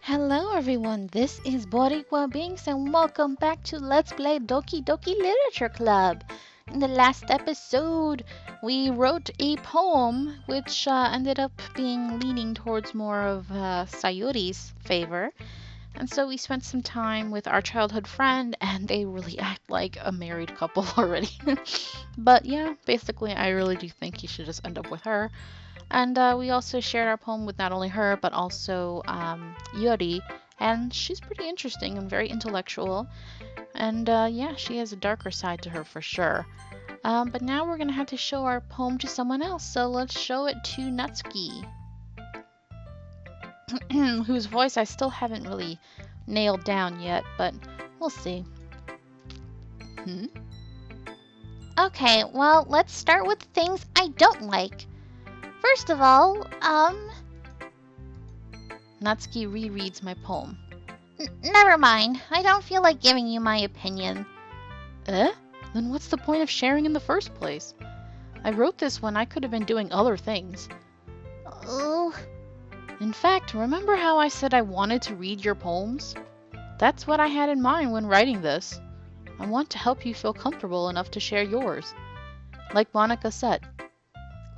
Hello everyone, this is Boricua Binks and welcome back to Let's Play Doki Doki Literature Club. In the last episode, we wrote a poem which ended up being leaning towards more of Sayori's favor. And so we spent some time with our childhood friend and they really act like a married couple already. But yeah, basically I really do think he should just end up with her. And we also shared our poem with not only her, but also Yuri. And she's pretty interesting and very intellectual. And yeah, she has a darker side to her for sure. But now we're going to have to show our poem to someone else. So let's show it to Natsuki, whose voice I still haven't really nailed down yet, but we'll see. Okay, well, let's start with the things I don't like. First of all, Natsuki rereads my poem. Never mind. I don't feel like giving you my opinion. Eh? Then what's the point of sharing in the first place? I wrote this when I could have been doing other things. Ooh. In fact, remember how I said I wanted to read your poems? That's what I had in mind when writing this. I want to help you feel comfortable enough to share yours. Like Monica said.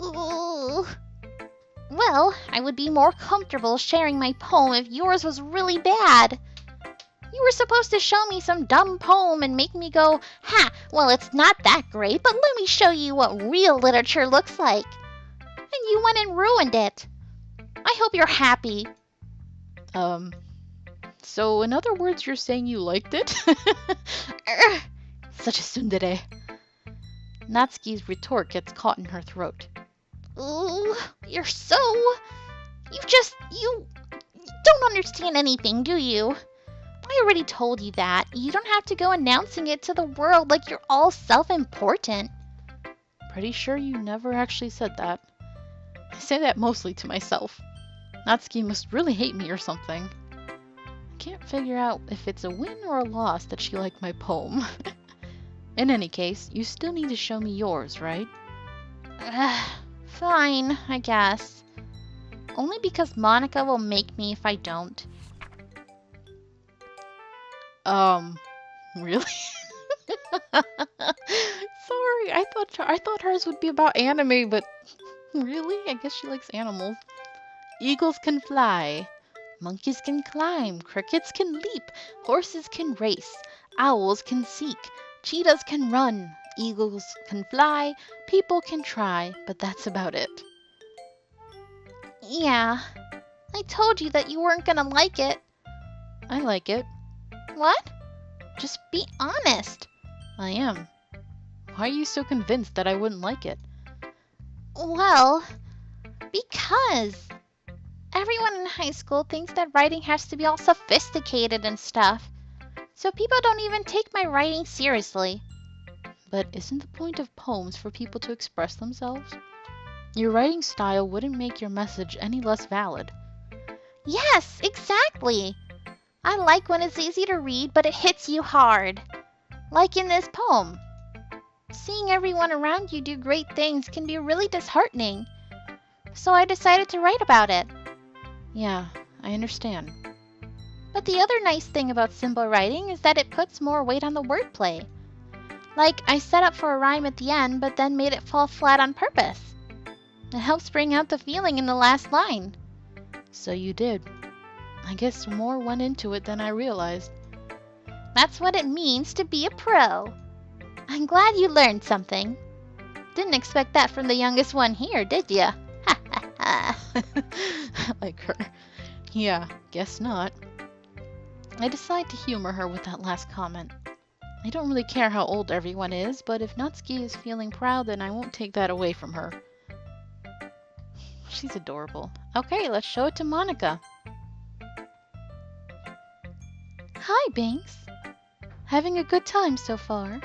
Ooh. Well, I would be more comfortable sharing my poem if yours was really bad. You were supposed to show me some dumb poem and make me go, ha, well, it's not that great, but let me show you what real literature looks like. And you went and ruined it. I hope you're happy. So in other words, you're saying you liked it? Such a tsundere. Natsuki's retort gets caught in her throat. Ooh, you're so... You don't understand anything, do you? I already told you that. You don't have to go announcing it to the world like you're all self-important. Pretty sure you never actually said that. I say that mostly to myself. Natsuki must really hate me or something. I can't figure out if it's a win or a loss that she liked my poem. In any case, you still need to show me yours, right? Fine, I guess. Only because Monica will make me if I don't. Really? Sorry, I thought hers would be about anime, but really? I guess she likes animals. Eagles can fly. Monkeys can climb. Crickets can leap. Horses can race. Owls can seek. Cheetahs can run. Eagles can fly. People can try, but that's about it. Yeah, I told you that you weren't gonna like it. I like it. What? Just be honest. I am. Why are you so convinced that I wouldn't like it? Well, because everyone in high school thinks that writing has to be all sophisticated and stuff. So people don't even take my writing seriously. But isn't the point of poems for people to express themselves? Your writing style wouldn't make your message any less valid. Yes, exactly. I like when it's easy to read, but it hits you hard. Like in this poem. Seeing everyone around you do great things can be really disheartening. So I decided to write about it. Yeah, I understand. But the other nice thing about simple writing is that it puts more weight on the wordplay. Like, I set up for a rhyme at the end, but then made it fall flat on purpose. It helps bring out the feeling in the last line. So you did. I guess more went into it than I realized. That's what it means to be a pro. I'm glad you learned something. Didn't expect that from the youngest one here, did ya? Ha ha ha. Like her. Yeah, guess not. I decide to humor her with that last comment. I don't really care how old everyone is, but if Natsuki is feeling proud, then I won't take that away from her. She's adorable. Okay, let's show it to Monica. Hi, Binks. Having a good time so far?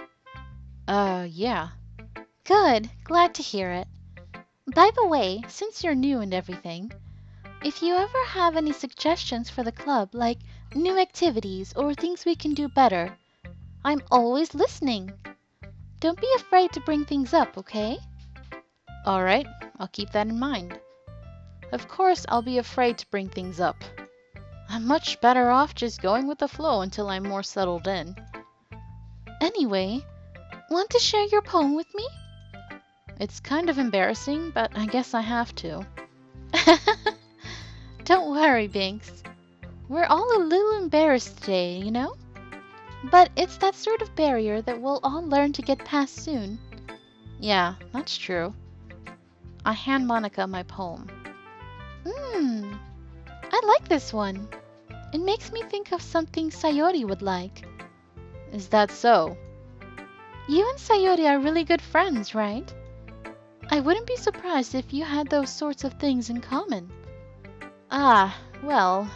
Yeah. Good. Glad to hear it. By the way, since you're new and everything, if you ever have any suggestions for the club, like new activities or things we can do better, I'm always listening. Don't be afraid to bring things up, okay? Alright, I'll keep that in mind. Of course, I'll be afraid to bring things up. I'm much better off just going with the flow until I'm more settled in. Anyway, want to share your poem with me? It's kind of embarrassing, but I guess I have to. Don't worry, Binks. We're all a little embarrassed today, you know? But it's that sort of barrier that we'll all learn to get past soon. Yeah, that's true. I hand Monica my poem. I like this one. It makes me think of something Sayori would like. Is that so? You and Sayori are really good friends, right? I wouldn't be surprised if you had those sorts of things in common. Ah, well,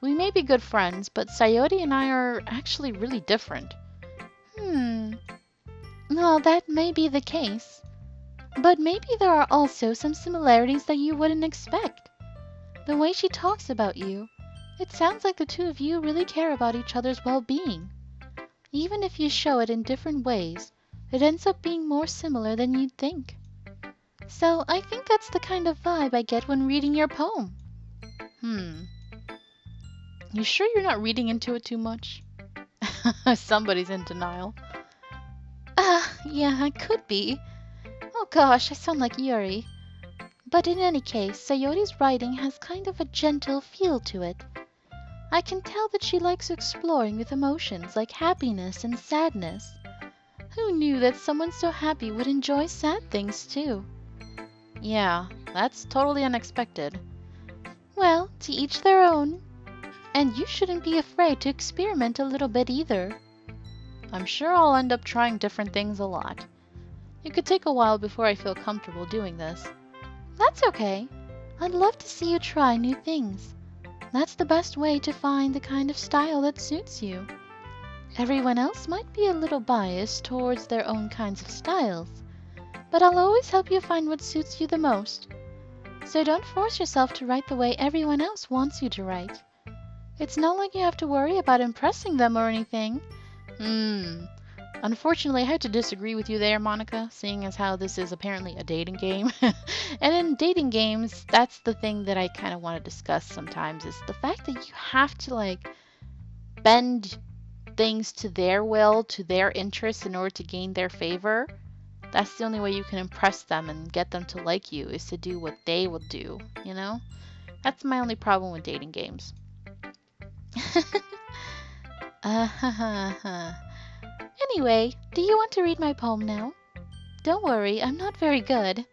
we may be good friends, but Sayori and I are actually really different. Well, that may be the case. But maybe there are also some similarities that you wouldn't expect. The way she talks about you, it sounds like the two of you really care about each other's well-being. Even if you show it in different ways, it ends up being more similar than you'd think. So I think that's the kind of vibe I get when reading your poem. You sure you're not reading into it too much? Somebody's in denial. Yeah, I could be. Oh gosh, I sound like Yuri. But in any case, Sayori's writing has kind of a gentle feel to it. I can tell that she likes exploring with emotions like happiness and sadness. Who knew that someone so happy would enjoy sad things too? Yeah, that's totally unexpected. Well, to each their own. And you shouldn't be afraid to experiment a little bit either. I'm sure I'll end up trying different things a lot. It could take a while before I feel comfortable doing this. That's okay. I'd love to see you try new things. That's the best way to find the kind of style that suits you. Everyone else might be a little biased towards their own kinds of styles, but I'll always help you find what suits you the most. So don't force yourself to write the way everyone else wants you to write. It's not like you have to worry about impressing them or anything. Unfortunately, I have to disagree with you there, Monica, seeing as how this is apparently a dating game. And in dating games, that's the thing that I kind of want to discuss sometimes, is the fact that you have to, bend things to their will, to their interests in order to gain their favor. That's the only way you can impress them and get them to like you, is to do what they will do, you know? That's my only problem with dating games. Anyway, do you want to read my poem now? Don't worry, I'm not very good.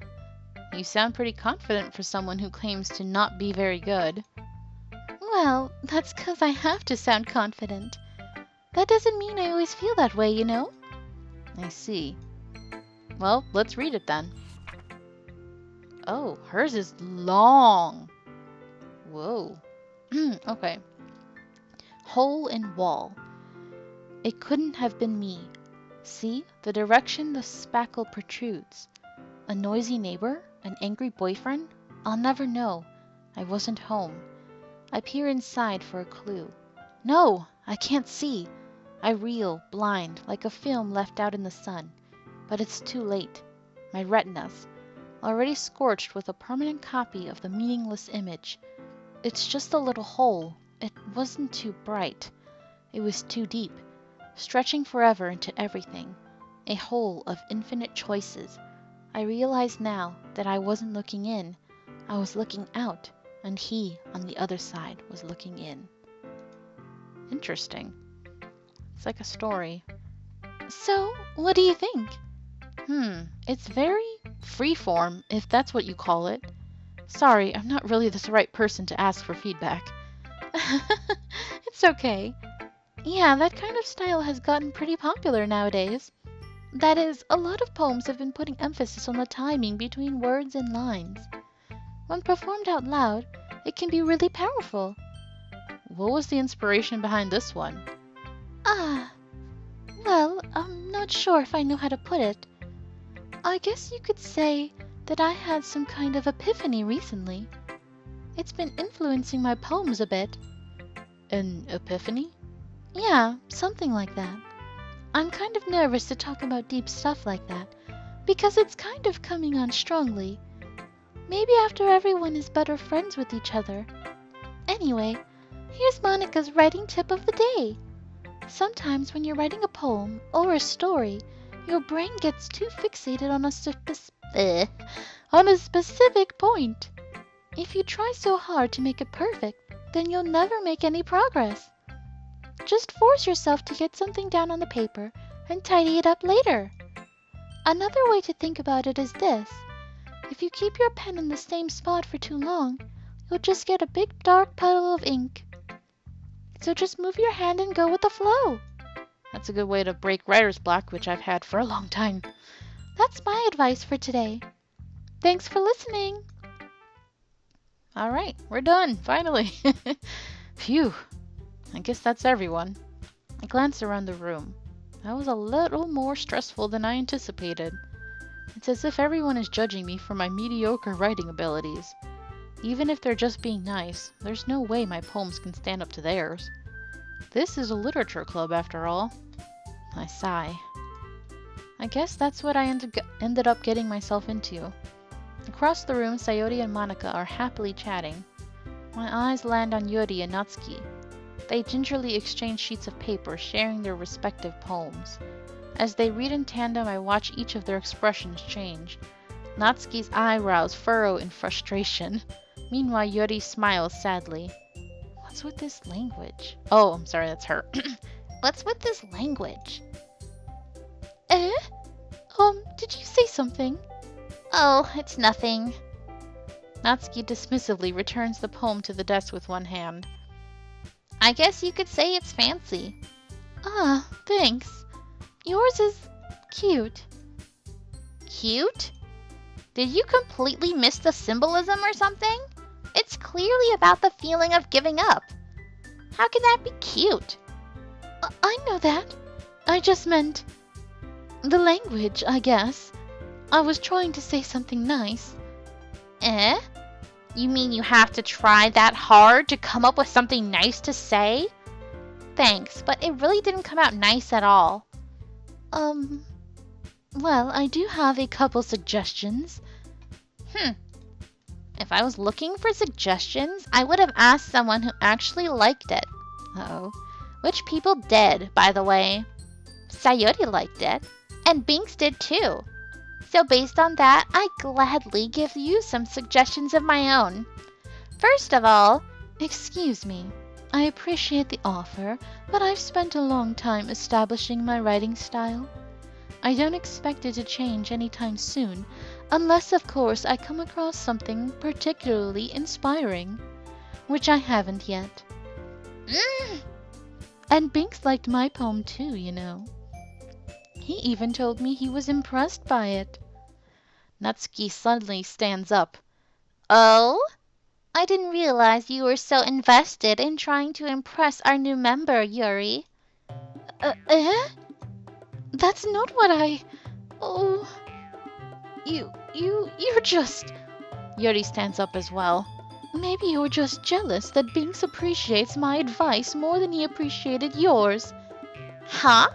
You sound pretty confident for someone who claims to not be very good. Well, that's 'cause I have to sound confident. That doesn't mean I always feel that way, you know? I see. Well, let's read it then. Oh, hers is long. Whoa. Okay. Hole in wall. It couldn't have been me. See, the direction the spackle protrudes. A noisy neighbor? An angry boyfriend? I'll never know. I wasn't home. I peer inside for a clue. No, I can't see. I reel, blind, like a film left out in the sun. But it's too late. My retinas, already scorched with a permanent copy of the meaningless image. It's just a little hole. It wasn't too bright. It was too deep, stretching forever into everything. A hole of infinite choices. I realize now that I wasn't looking in. I was looking out, and he, on the other side, was looking in. Interesting. It's like a story. So, what do you think? It's very freeform, if that's what you call it. Sorry, I'm not really the right person to ask for feedback. It's okay. Yeah, that kind of style has gotten pretty popular nowadays. That is, a lot of poems have been putting emphasis on the timing between words and lines. When performed out loud, it can be really powerful. What was the inspiration behind this one? Well, I'm not sure if I know how to put it. I guess you could say that I had some kind of epiphany recently. It's been influencing my poems a bit. An epiphany? Yeah, something like that. I'm kind of nervous to talk about deep stuff like that, because it's kind of coming on strongly. Maybe after everyone is better friends with each other. Anyway, Here's Monica's writing tip of the day. Sometimes when you're writing a poem or a story, your brain gets too fixated on a specific point. If you try so hard to make it perfect, then you'll never make any progress. Just force yourself to get something down on the paper and tidy it up later. Another way to think about it is this. If you keep your pen in the same spot for too long, you'll just get a big dark puddle of ink. So just move your hand and go with the flow. That's a good way to break writer's block, which I've had for a long time. That's my advice for today. Thanks for listening. All right, we're done, finally. Phew. I guess that's everyone. I glanced around the room. That was a little more stressful than I anticipated. It's as if everyone is judging me for my mediocre writing abilities. Even if they're just being nice, there's no way my poems can stand up to theirs. This is a literature club after all. I sigh. I guess that's what I ended up getting myself into. Across the room, Sayori and Monica are happily chatting. My eyes land on Yuri and Natsuki. They gingerly exchange sheets of paper, sharing their respective poems. As they read in tandem, I watch each of their expressions change. Natsuki's eyebrows furrow in frustration. Meanwhile, Yuri smiles sadly. What's with this language? Oh, I'm sorry, that's her. What's with this language? Eh? Did you say something? Oh, it's nothing. Natsuki dismissively returns the poem to the desk with one hand. I guess you could say it's fancy. Ah, thanks. Yours is cute. Cute? Did you completely miss the symbolism or something? It's clearly about the feeling of giving up. How can that be cute? I know that. I just meant the language, I guess. I was trying to say something nice. Eh? You mean you have to try that hard to come up with something nice to say? Thanks, but it really didn't come out nice at all. Well, I do have a couple suggestions. If I was looking for suggestions, I would have asked someone who actually liked it. Uh-oh. Which people did, by the way. Sayori liked it, and Binks did too. So based on that, I gladly give you some suggestions of my own. First of all, excuse me. I appreciate the offer, but I've spent a long time establishing my writing style. I don't expect it to change anytime soon, unless of course I come across something particularly inspiring, which I haven't yet. And Binks liked my poem too, you know. He even told me he was impressed by it. Natsuki suddenly stands up. Oh? I didn't realize you were so invested in trying to impress our new member, Yuri. That's not what I... Oh... You're just... Yuri stands up as well. Maybe you're just jealous that Binks appreciates my advice more than he appreciated yours. Huh?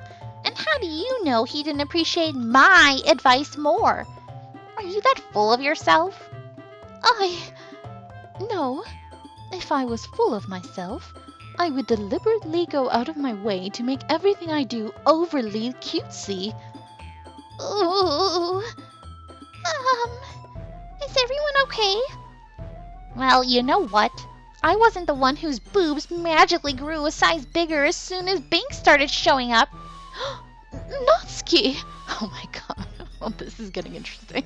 And how do you know he didn't appreciate my advice more? Are you that full of yourself? No. If I was full of myself, I would deliberately go out of my way to make everything I do overly cutesy. Ooh. Is everyone okay? Well, you know what? I wasn't the one whose boobs magically grew a size bigger as soon as Binks started showing up. Natsuki! Oh my god. Well, this is getting interesting.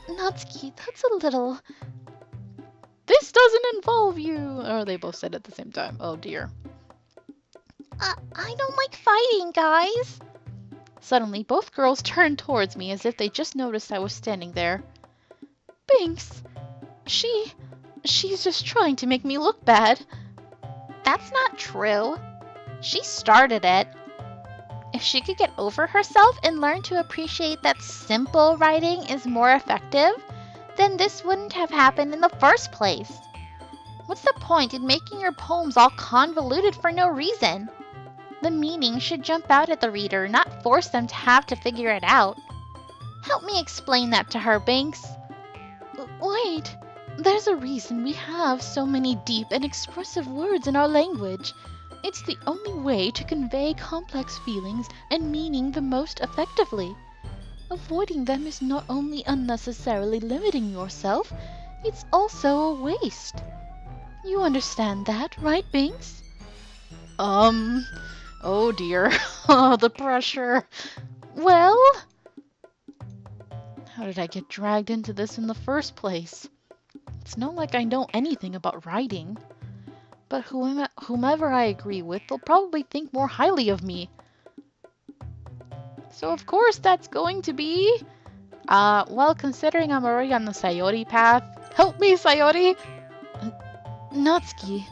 Natsuki, that's a little... This doesn't involve you! Oh, they both said it at the same time. Oh dear. I don't like fighting, guys. Suddenly, both girls turned towards me as if they just noticed I was standing there. Binks, she's just trying to make me look bad. That's not true. She started it. If she could get over herself and learn to appreciate that simple writing is more effective, then this wouldn't have happened in the first place. What's the point in making your poems all convoluted for no reason? The meaning should jump out at the reader, not force them to have to figure it out. Help me explain that to her, Binks. Wait, There's a reason we have so many deep and expressive words in our language. It's the only way to convey complex feelings and meaning the most effectively. Avoiding them is not only unnecessarily limiting yourself, it's also a waste. You understand that, right, Binks? Oh dear. Oh, the pressure. Well, how did I get dragged into this in the first place? It's not like I know anything about writing. But whomever I agree with, they'll probably think more highly of me. So of course that's going to be... well, considering I'm already on the Sayori path... Help me, Sayori! Natsuki.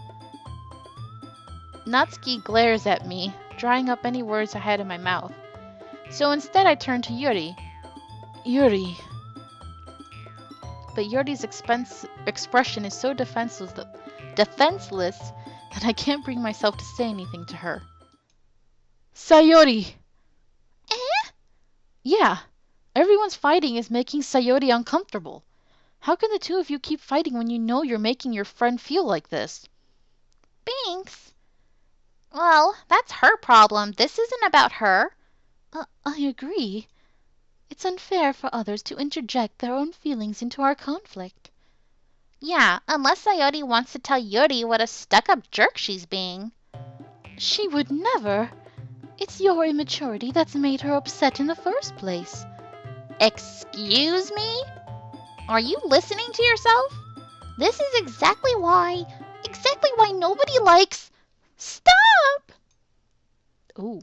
Natsuki glares at me, drying up any words I had in my mouth. So instead I turn to Yuri. Yuri. But Yuri's expression is so defenseless that I can't bring myself to say anything to her. Sayori! Eh? Yeah, everyone's fighting is making Sayori uncomfortable. How can the two of you keep fighting when you know you're making your friend feel like this? Binks? Well, that's her problem. This isn't about her. I agree. It's unfair for others to interject their own feelings into our conflict. Yeah, unless Sayori wants to tell Yuri what a stuck-up jerk she's being. She would never. It's your immaturity that's made her upset in the first place. Excuse me? Are you listening to yourself? This is exactly why nobody likes... Stop! Ooh.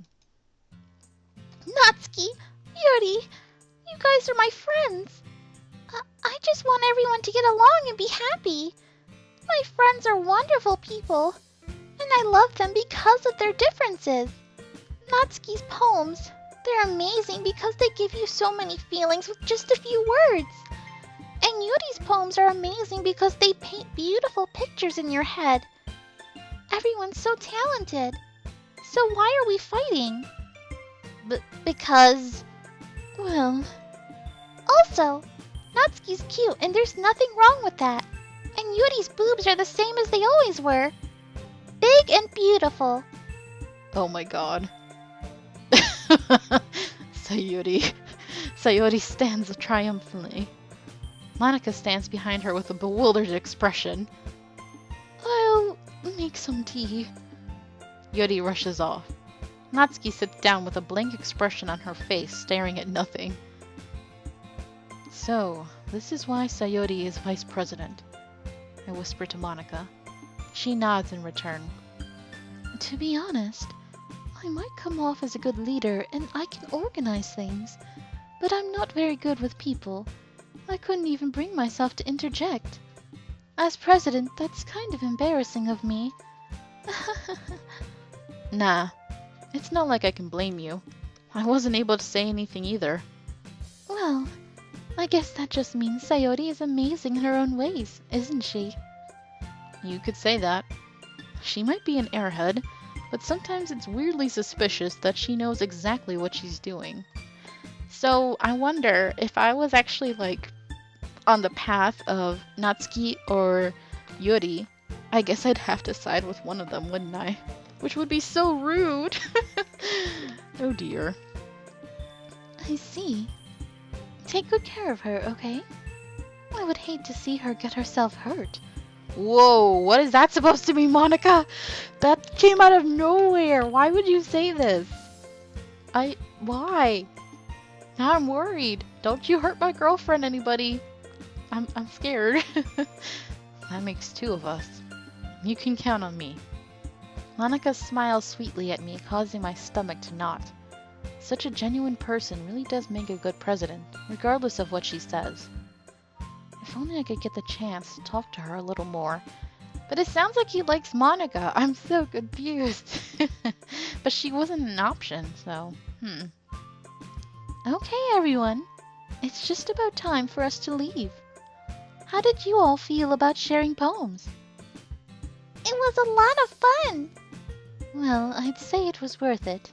Natsuki, Yuri, you guys are my friends. I just want everyone to get along and be happy. My friends are wonderful people, and I love them because of their differences. Natsuki's poems, they're amazing because they give you so many feelings with just a few words. And Yuri's poems are amazing because they paint beautiful pictures in your head. Everyone's so talented. So why are we fighting? Because... Well... Also, Natsuki's cute and there's nothing wrong with that. And Yuri's boobs are the same as they always were. Big and beautiful. Oh my god. Sayori. Sayori stands triumphantly. Monica stands behind her with a bewildered expression. I'll make some tea. Yuri rushes off. Natsuki sits down with a blank expression on her face, staring at nothing. So, this is why Sayori is vice president, I whisper to Monica. She nods in return. To be honest, I might come off as a good leader and I can organize things, but I'm not very good with people. I couldn't even bring myself to interject. As president, that's kind of embarrassing of me. Nah, it's not like I can blame you. I wasn't able to say anything either. Well, I guess that just means Sayori is amazing in her own ways, isn't she? You could say that. She might be an airhead, but sometimes it's weirdly suspicious that she knows exactly what she's doing. So I wonder if I was actually like on the path of Natsuki or Yuri, I guess I'd have to side with one of them, wouldn't I? Which would be so rude. Oh dear. I see. Take good care of her, okay? I would hate to see her get herself hurt. Whoa, what is that supposed to mean, Monica? That came out of nowhere. Why would you say this? Why? Now I'm worried. Don't you hurt my girlfriend, anybody. I'm scared. That makes two of us. You can count on me. Monica smiles sweetly at me, causing my stomach to knot. Such a genuine person really does make a good president, regardless of what she says. If only I could get the chance to talk to her a little more. But it sounds like he likes Monica. I'm so confused. But she wasn't an option, so, Okay, everyone. It's just about time for us to leave. How did you all feel about sharing poems? It was a lot of fun. Well, I'd say it was worth it.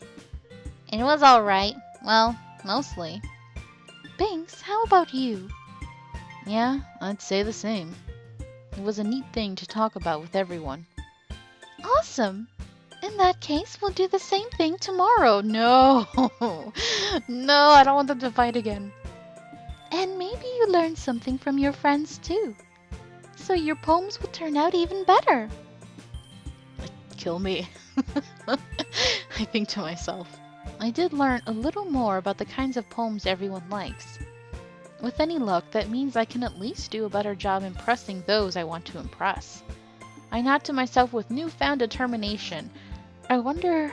It was alright. Well, mostly. Binks, how about you? Yeah, I'd say the same. It was a neat thing to talk about with everyone. Awesome! In that case, we'll do the same thing Tomorrow. No. No, I don't want them to fight again. And maybe you learn something from your friends too. So your poems will turn out even better. Kill me. I think to myself. I did learn a little more about the kinds of poems everyone likes. With any luck, that means I can at least do a better job impressing those I want to impress. I nod to myself with newfound determination. I wonder...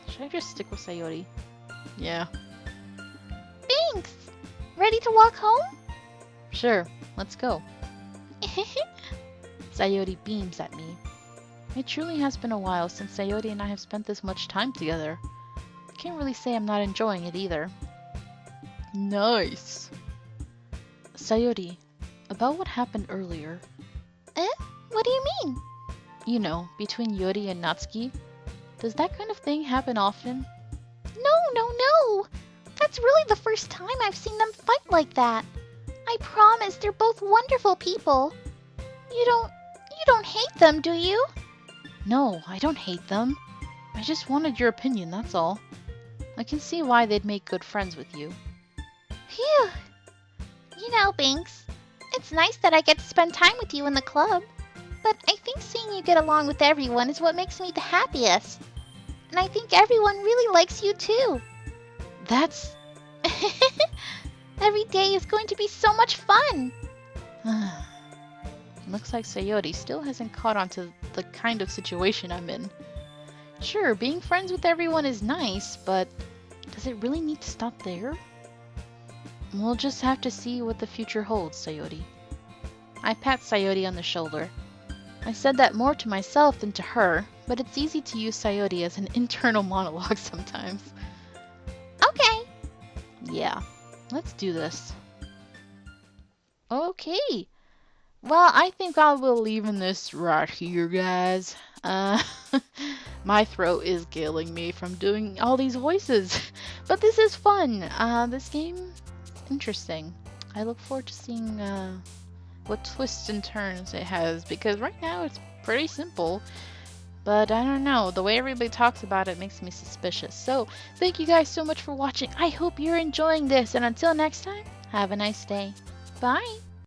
should I just stick with Sayori? Yeah. Thanks! Ready to walk home? Sure, let's go. Sayori beams at me. It truly has been a while since Sayori and I have spent this much time together. I can't really say I'm not enjoying it either. Nice. Sayori, about what happened earlier. What do you mean? You know, between Yori and Natsuki. Does that kind of thing happen often? No! That's really the first time I've seen them fight like that. I promise they're both wonderful people. You don't hate them, do you? No, I don't hate them. I just wanted your opinion, that's all. I can see why they'd make good friends with you. Phew. You know, Binks, it's nice that I get to spend time with you in the club. But I think seeing you get along with everyone is what makes me the happiest. And I think everyone really likes you too. That's... Every day is going to be so much fun. Looks like Sayori still hasn't caught on to the kind of situation I'm in. Sure, being friends with everyone is nice, but does it really need to stop there? We'll just have to see what the future holds, Sayori. I pat Sayori on the shoulder. I said that more to myself than to her, but it's easy to use Sayori as an internal monologue sometimes. Okay. Yeah, let's do this. Okay. Well, I think I will leave this right here, guys. My throat is killing me from doing all these voices. But this is fun. This game, interesting. I look forward to seeing what twists and turns it has, because right now it's pretty simple. But I don't know, the way everybody talks about it makes me suspicious. So, thank you guys so much for watching. I hope you're enjoying this, and until next time, have a nice day. Bye!